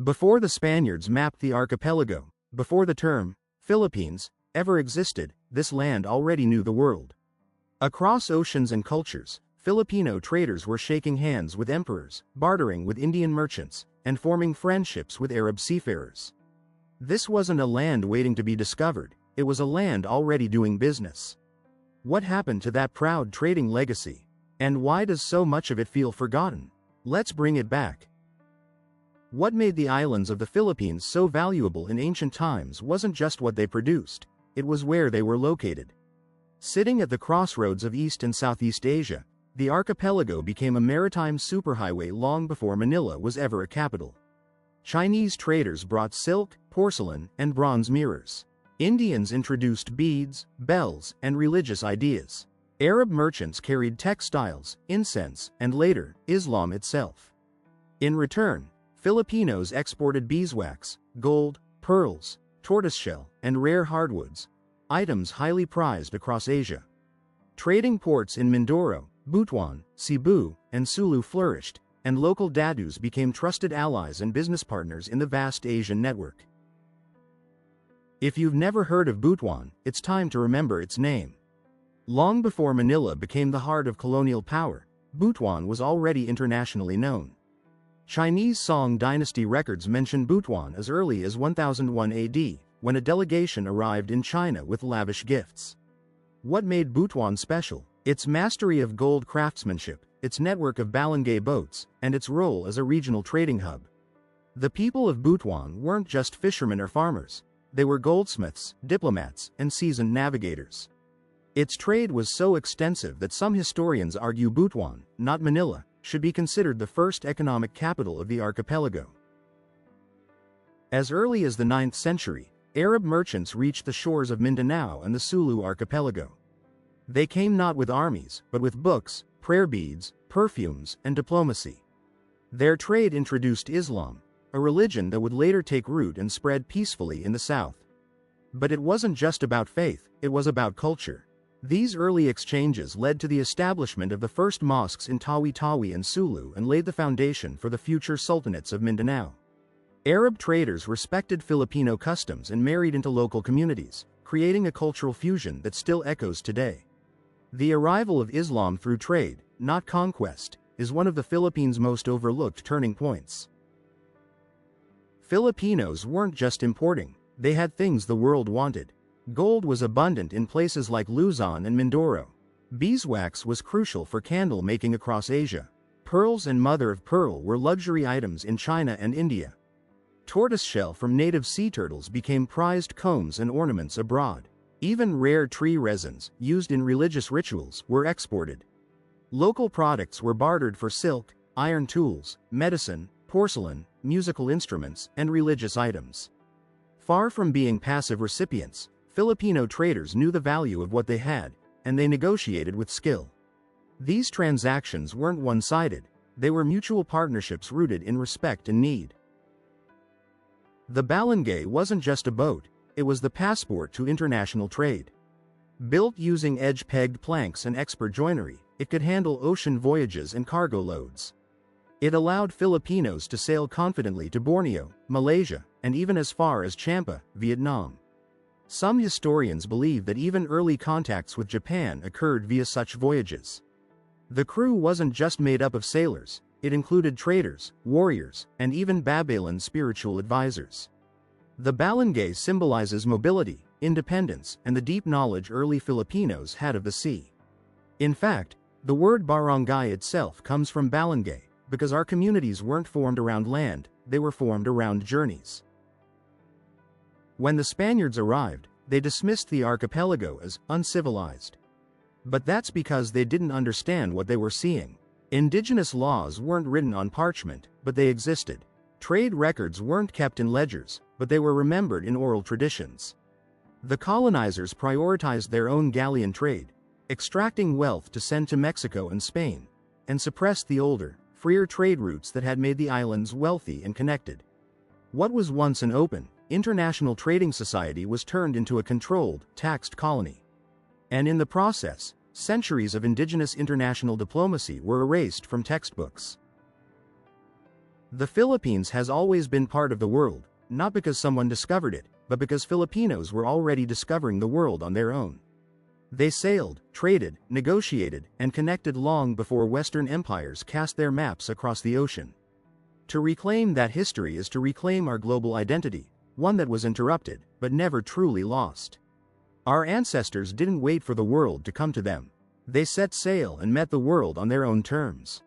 Before the Spaniards mapped the archipelago, before the term Philippines ever existed, this land already knew the world. Across oceans and cultures, Filipino traders were shaking hands with emperors, bartering with Indian merchants, and forming friendships with Arab seafarers. This wasn't a land waiting to be discovered, it was a land already doing business. What happened to that proud trading legacy? And why does so much of it feel forgotten? Let's bring it back. What made the islands of the Philippines so valuable in ancient times wasn't just what they produced, it was where they were located. Sitting at the crossroads of East and Southeast Asia, the archipelago became a maritime superhighway long before Manila was ever a capital. Chinese traders brought silk, porcelain, and bronze mirrors. Indians introduced beads, bells, and religious ideas. Arab merchants carried textiles, incense, and later, Islam itself. In return, Filipinos exported beeswax, gold, pearls, tortoiseshell, and rare hardwoods, items highly prized across Asia. Trading ports in Mindoro, Butuan, Cebu, and Sulu flourished, and local dadus became trusted allies and business partners in the vast Asian network. If you've never heard of Butuan, it's time to remember its name. Long before Manila became the heart of colonial power, Butuan was already internationally known. Chinese Song dynasty records mention Butuan as early as 1001 AD, when a delegation arrived in China with lavish gifts. What made Butuan special? Its mastery of gold craftsmanship, its network of Balangay boats, and its role as a regional trading hub. The people of Butuan weren't just fishermen or farmers, they were goldsmiths, diplomats, and seasoned navigators. Its trade was so extensive that some historians argue Butuan, not Manila, should be considered the first economic capital of the archipelago. As early as the 9th century, Arab merchants reached the shores of Mindanao and the Sulu archipelago. They came not with armies, but with books, prayer beads, perfumes, and diplomacy. Their trade introduced Islam, a religion that would later take root and spread peacefully in the south. But it wasn't just about faith, it was about culture. These early exchanges led to the establishment of the first mosques in Tawi-Tawi and Sulu and laid the foundation for the future sultanates of Mindanao. Arab traders respected Filipino customs and married into local communities, creating a cultural fusion that still echoes today. The arrival of Islam through trade, not conquest, is one of the Philippines' most overlooked turning points. Filipinos weren't just importing, they had things the world wanted. Gold was abundant in places like Luzon and Mindoro. Beeswax was crucial for candle making across Asia. Pearls and mother of pearl were luxury items in China and India. Tortoiseshell from native sea turtles became prized combs and ornaments abroad. Even rare tree resins, used in religious rituals, were exported. Local products were bartered for silk, iron tools, medicine, porcelain, musical instruments, and religious items. Far from being passive recipients, Filipino traders knew the value of what they had, and they negotiated with skill. These transactions weren't one-sided, they were mutual partnerships rooted in respect and need. The Balangay wasn't just a boat, it was the passport to international trade. Built using edge-pegged planks and expert joinery, it could handle ocean voyages and cargo loads. It allowed Filipinos to sail confidently to Borneo, Malaysia, and even as far as Champa, Vietnam. Some historians believe that even early contacts with Japan occurred via such voyages. The crew wasn't just made up of sailors, it included traders, warriors, and even Babylon's spiritual advisors. The Balangay symbolizes mobility, independence, and the deep knowledge early Filipinos had of the sea. In fact, the word barangay itself comes from Balangay, because our communities weren't formed around land, they were formed around journeys. When the Spaniards arrived, they dismissed the archipelago as uncivilized. But that's because they didn't understand what they were seeing. Indigenous laws weren't written on parchment, but they existed. Trade records weren't kept in ledgers, but they were remembered in oral traditions. The colonizers prioritized their own galleon trade, extracting wealth to send to Mexico and Spain, and suppressed the older, freer trade routes that had made the islands wealthy and connected. What was once an open, international trading society was turned into a controlled, taxed colony. And in the process, centuries of indigenous international diplomacy were erased from textbooks. The Philippines has always been part of the world, not because someone discovered it, but because Filipinos were already discovering the world on their own. They sailed, traded, negotiated, and connected long before Western empires cast their maps across the ocean. To reclaim that history is to reclaim our global identity, one that was interrupted, but never truly lost. Our ancestors didn't wait for the world to come to them. They set sail and met the world on their own terms.